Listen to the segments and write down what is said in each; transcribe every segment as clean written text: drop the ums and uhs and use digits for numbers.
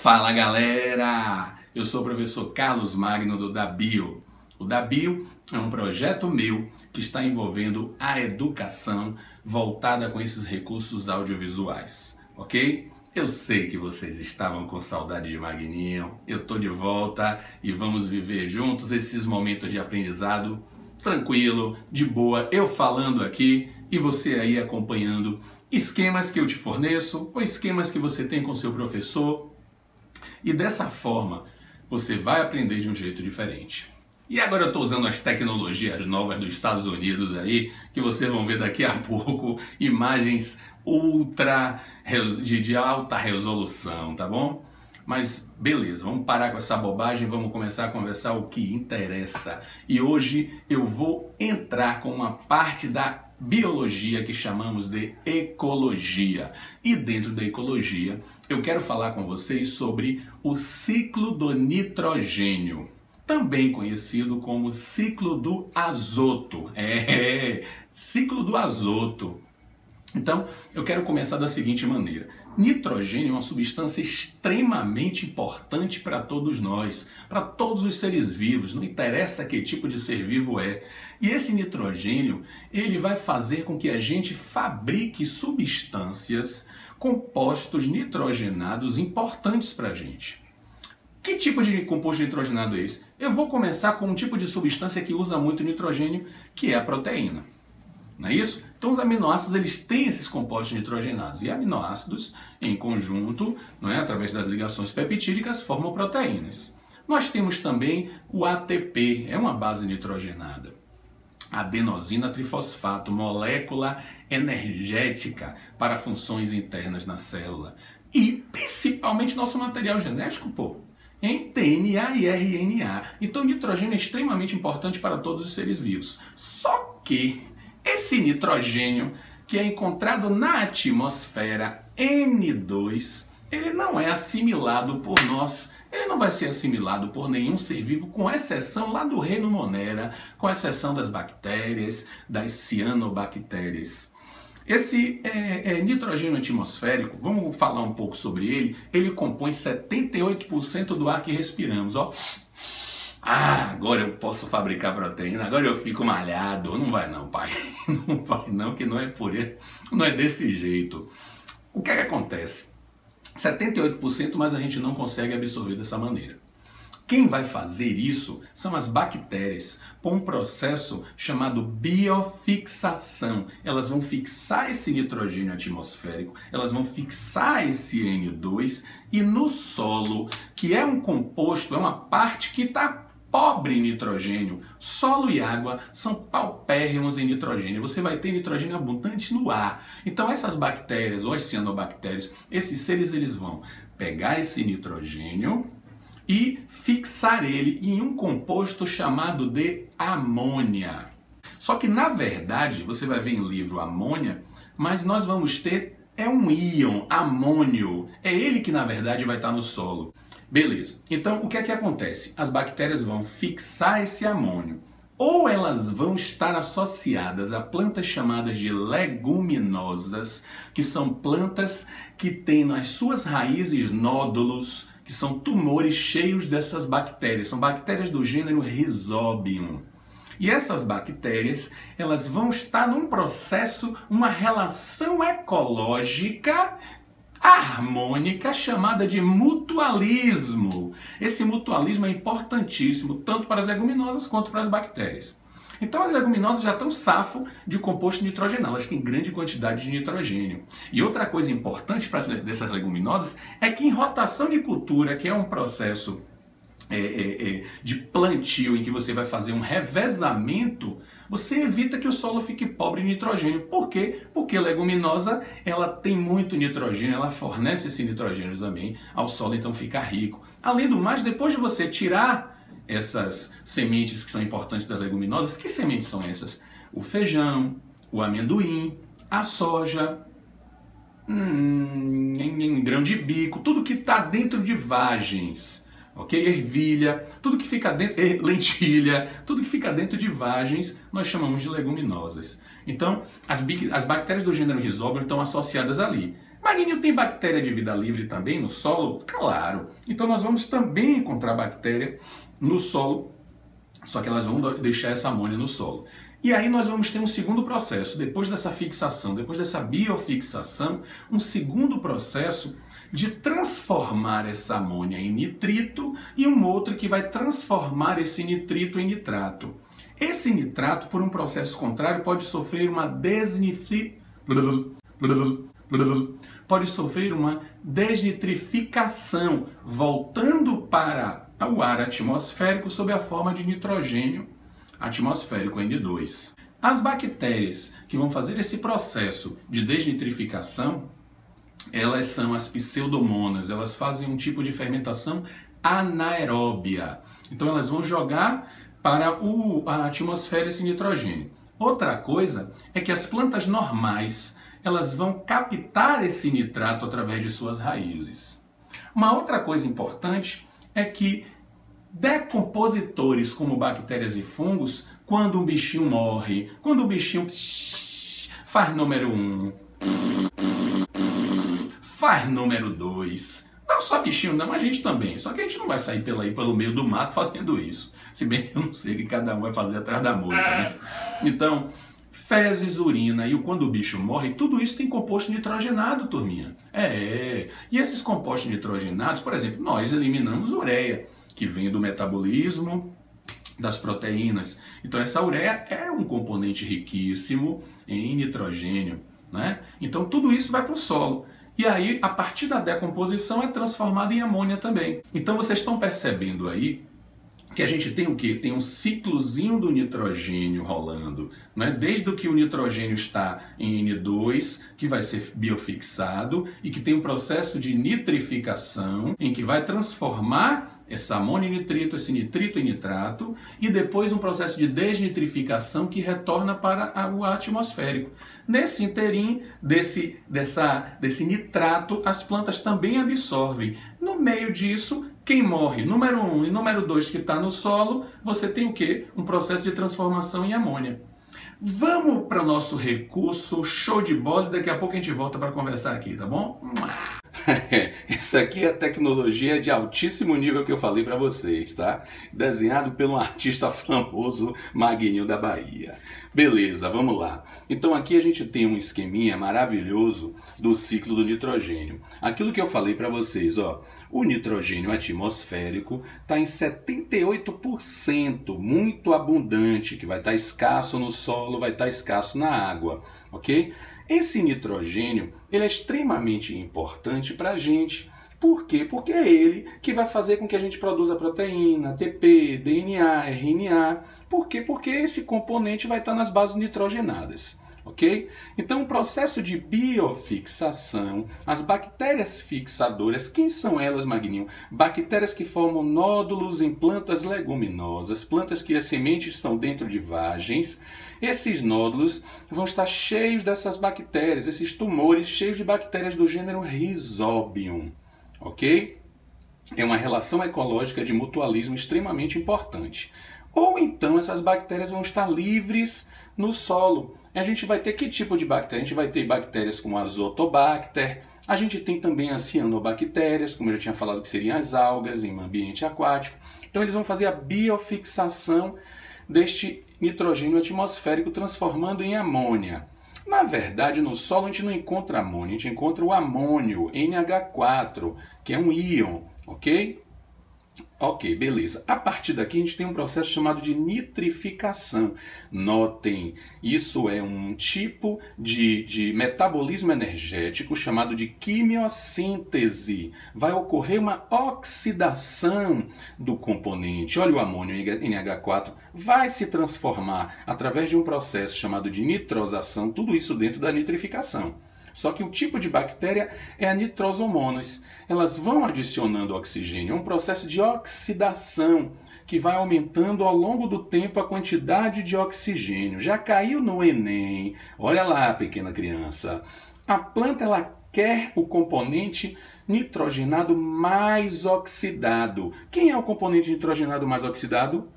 Fala galera, eu sou o professor Carlos Magno do DaBio. O DaBio é um projeto meu que está envolvendo a educação voltada com esses recursos audiovisuais, ok? Eu sei que vocês estavam com saudade de Magninho, eu tô de volta e vamos viver juntos esses momentos de aprendizado tranquilo, de boa, eu falando aqui e você aí acompanhando esquemas que eu te forneço ou esquemas que você tem com seu professor. E dessa forma, você vai aprender de um jeito diferente. E agora eu estou usando as tecnologias novas dos Estados Unidos aí, que vocês vão ver daqui a pouco, imagens de alta resolução, tá bom? Mas beleza, vamos parar com essa bobagem, vamos começar a conversar o que interessa. E hoje eu vou entrar com uma parte da biologia que chamamos de ecologia. E dentro da ecologia, eu quero falar com vocês sobre o ciclo do nitrogênio, também conhecido como ciclo do azoto. Ciclo do azoto. Então, eu quero começar da seguinte maneira. Nitrogênio é uma substância extremamente importante para todos nós, para todos os seres vivos, não interessa que tipo de ser vivo é. E esse nitrogênio, ele vai fazer com que a gente fabrique substâncias, compostos nitrogenados importantes para a gente. Que tipo de composto nitrogenado é esse? Eu vou começar com um tipo de substância que usa muito nitrogênio, que é a proteína. Não é isso? Então os aminoácidos eles têm esses compostos nitrogenados e aminoácidos em conjunto, não é, através das ligações peptídicas, formam proteínas. Nós temos também o ATP, é uma base nitrogenada. Adenosina trifosfato, molécula energética para funções internas na célula. E principalmente nosso material genético, em DNA e RNA. Então o nitrogênio é extremamente importante para todos os seres vivos. Só que esse nitrogênio que é encontrado na atmosfera N2, ele não é assimilado por nós, ele não vai ser assimilado por nenhum ser vivo, com exceção lá do reino Monera, com exceção das bactérias, das cianobactérias. Esse nitrogênio atmosférico, vamos falar um pouco sobre ele, ele compõe 78% do ar que respiramos, ó. Agora eu posso fabricar proteína, agora eu fico malhado. Não vai não, pai. Não vai não, que não é por ele, não é desse jeito. O que é que acontece? 78%, mas a gente não consegue absorver dessa maneira. Quem vai fazer isso são as bactérias, por um processo chamado biofixação. Elas vão fixar esse nitrogênio atmosférico, elas vão fixar esse N2 e no solo, que é um composto, é uma parte que está pobre em nitrogênio, solo e água são paupérrimos em nitrogênio. Você vai ter nitrogênio abundante no ar. Então essas bactérias, ou as cianobactérias, esses seres eles vão pegar esse nitrogênio e fixar ele em um composto chamado de amônia. Só que na verdade, você vai ver em livro amônia, mas nós vamos ter um íon, amônio. É ele que na verdade vai estar no solo. Beleza, então o que é que acontece? As bactérias vão fixar esse amônio, ou elas vão estar associadas a plantas chamadas de leguminosas, que são plantas que têm nas suas raízes nódulos, que são tumores cheios dessas bactérias, são bactérias do gênero Rhizobium. E essas bactérias, elas vão estar num processo, uma relação ecológica harmônica chamada de mutualismo. Esse mutualismo é importantíssimo tanto para as leguminosas quanto para as bactérias. Então as leguminosas já estão safo de composto nitrogenal, elas têm grande quantidade de nitrogênio. E outra coisa importante para dessas leguminosas é que em rotação de cultura, que é um processo de plantio em que você vai fazer um revezamento, você evita que o solo fique pobre em nitrogênio. Por quê? Porque a leguminosa ela tem muito nitrogênio, ela fornece esse nitrogênio também ao solo, então fica rico. Além do mais, depois de você tirar essas sementes que são importantes das leguminosas, que sementes são essas? O feijão, o amendoim, a soja, grão de bico, tudo que está dentro de vagens. Ok? Ervilha, tudo que fica dentro, lentilha, tudo que fica dentro de vagens, nós chamamos de leguminosas. Então, as bactérias do gênero Rhizobium estão associadas ali. Magninho, tem bactéria de vida livre também no solo? Claro. Então nós vamos também encontrar bactéria no solo, só que elas vão deixar essa amônia no solo. E aí nós vamos ter um segundo processo, depois dessa fixação, depois dessa biofixação, um segundo processo de transformar essa amônia em nitrito e um outro que vai transformar esse nitrito em nitrato. Esse nitrato, por um processo contrário, pode sofrer uma desnitrificação, voltando para o ar atmosférico sob a forma de nitrogênio atmosférico N2. As bactérias que vão fazer esse processo de desnitrificação, elas são as pseudomonas, elas fazem um tipo de fermentação anaeróbia. Então elas vão jogar para a atmosfera esse nitrogênio. Outra coisa é que as plantas normais, elas vão captar esse nitrato através de suas raízes. Uma outra coisa importante é que decompositores como bactérias e fungos, quando um bichinho morre, quando o bichinho faz número 1, faz número 2, não só bichinho não, a gente também, só que a gente não vai sair pelo meio do mato fazendo isso, se bem que eu não sei o que cada um vai fazer atrás da moita, né? Então, fezes, urina e quando o bicho morre, tudo isso tem composto nitrogenado, turminha. E esses compostos nitrogenados, por exemplo, nós eliminamos ureia, que vem do metabolismo das proteínas. Então essa ureia é um componente riquíssimo em nitrogênio, né? Então tudo isso vai para o solo. E aí, a partir da decomposição, é transformado em amônia também. Então vocês estão percebendo aí que a gente tem o quê? Tem um ciclozinho do nitrogênio rolando, né? Desde que o nitrogênio está em N2, que vai ser biofixado, e que tem um processo de nitrificação, em que vai transformar essa amônia em nitrito, esse nitrito em nitrato, e depois um processo de desnitrificação que retorna para o atmosférico. Nesse interim desse nitrato, as plantas também absorvem. No meio disso, quem morre? Número 1 e número 2 que está no solo, você tem o quê? Um processo de transformação em amônia. Vamos para o nosso recurso show de bola, daqui a pouco a gente volta para conversar aqui, tá bom? Isso aqui é tecnologia de altíssimo nível que eu falei para vocês, tá? Desenhado pelo artista famoso Magninho da Bahia. Beleza, vamos lá. Então aqui a gente tem um esqueminha maravilhoso do ciclo do nitrogênio. Aquilo que eu falei para vocês, ó, o nitrogênio atmosférico está em 78%, muito abundante, que vai estar escasso no solo, vai estar escasso na água, ok? Esse nitrogênio, ele é extremamente importante para a gente. Por quê? Porque é ele que vai fazer com que a gente produza proteína, ATP, DNA, RNA. Por quê? Porque esse componente vai estar nas bases nitrogenadas. Ok? Então, o processo de biofixação, as bactérias fixadoras, quem são elas, Magninho? Bactérias que formam nódulos em plantas leguminosas, plantas que as sementes estão dentro de vagens. Esses nódulos vão estar cheios dessas bactérias, esses tumores cheios de bactérias do gênero Rhizobium. Ok? É uma relação ecológica de mutualismo extremamente importante. Ou então essas bactérias vão estar livres no solo. A gente vai ter que tipo de bactéria? A gente vai ter bactérias como Azotobacter, a gente tem também as cianobactérias, como eu já tinha falado que seriam as algas em ambiente aquático. Então eles vão fazer a biofixação deste nitrogênio atmosférico transformando em amônia. Na verdade, no solo a gente não encontra amônia, a gente encontra o amônio, NH4, que é um íon, ok? Ok, beleza. A partir daqui a gente tem um processo chamado de nitrificação. Notem, isso é um tipo de metabolismo energético chamado de quimiossíntese. Vai ocorrer uma oxidação do componente. Olha o amônio NH4, vai se transformar através de um processo chamado de nitrosação, tudo isso dentro da nitrificação. Só que o tipo de bactéria é a Nitrosomonas. Elas vão adicionando oxigênio. É um processo de oxidação que vai aumentando ao longo do tempo a quantidade de oxigênio. Já caiu no Enem. Olha lá, pequena criança. A planta ela quer o componente nitrogenado mais oxidado. Quem é o componente nitrogenado mais oxidado?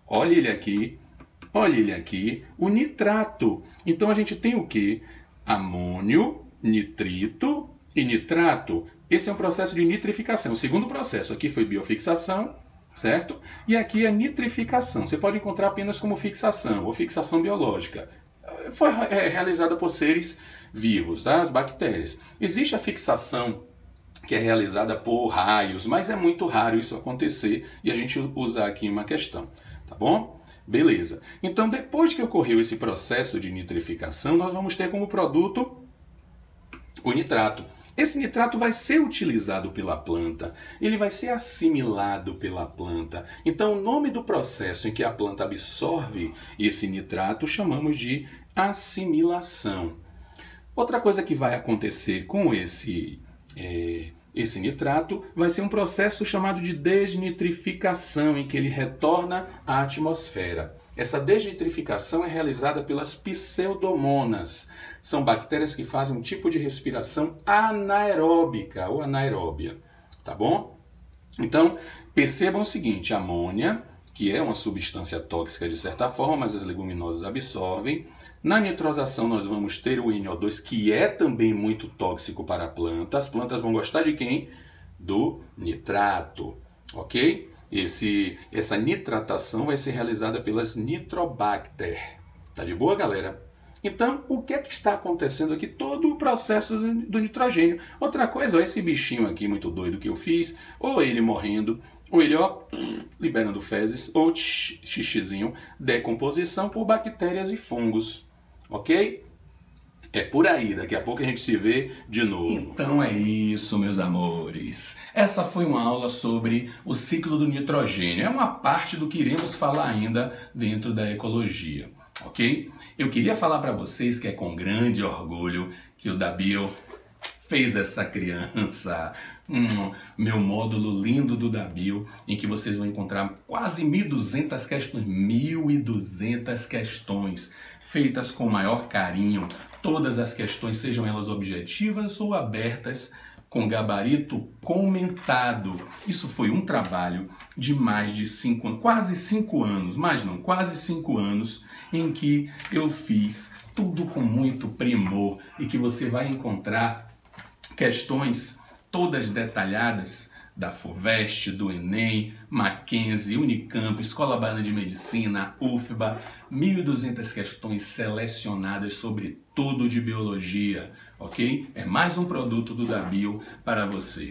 Olha ele aqui. Olha ele aqui. O nitrato. Então a gente tem o quê? Amônio nitrito e nitrato. Esse é um processo de nitrificação. O segundo processo aqui foi biofixação, certo? E aqui é nitrificação. Você pode encontrar apenas como fixação ou fixação biológica. Foi realizada por seres vivos, tá? As bactérias. Existe a fixação que é realizada por raios, mas é muito raro isso acontecer e a gente usar aqui uma questão, tá bom? Beleza. Então, depois que ocorreu esse processo de nitrificação, nós vamos ter como produto o nitrato. Esse nitrato vai ser utilizado pela planta, ele vai ser assimilado pela planta. Então, o nome do processo em que a planta absorve esse nitrato chamamos de assimilação. Outra coisa que vai acontecer com esse nitrato vai ser um processo chamado de desnitrificação, em que ele retorna à atmosfera. Essa desnitrificação é realizada pelas pseudomonas. São bactérias que fazem um tipo de respiração anaeróbica ou anaeróbia, tá bom? Então, percebam o seguinte, a amônia, que é uma substância tóxica de certa forma, mas as leguminosas absorvem. Na nitrosação nós vamos ter o NO2, que é também muito tóxico para a planta. As plantas vão gostar de quem? Do nitrato, ok? Essa nitratação vai ser realizada pelas Nitrobacter. Tá de boa, galera? Então, o que é que está acontecendo aqui? Todo o processo do nitrogênio. Outra coisa, ó, esse bichinho aqui muito doido que eu fiz, ou ele morrendo, ou ele liberando fezes, ou xixizinho, decomposição por bactérias e fungos. Ok? É por aí, daqui a pouco a gente se vê de novo. Então é isso, meus amores. Essa foi uma aula sobre o ciclo do nitrogênio. É uma parte do que iremos falar ainda dentro da ecologia, ok? Eu queria falar para vocês que é com grande orgulho que o Dabio fez essa criança. Meu módulo lindo do Dabio, em que vocês vão encontrar quase 1.200 questões, 1.200 questões feitas com o maior carinho. Todas as questões, sejam elas objetivas ou abertas, com gabarito comentado. Isso foi um trabalho de mais de 5 anos, quase 5 anos, mas não, quase 5 anos, em que eu fiz tudo com muito primor e que você vai encontrar questões todas detalhadas da FUVEST, do Enem, Mackenzie, Unicamp, Escola Baiana de Medicina, UFBA, 1.200 questões selecionadas sobre tudo de biologia, ok? É mais um produto do Dabio para você.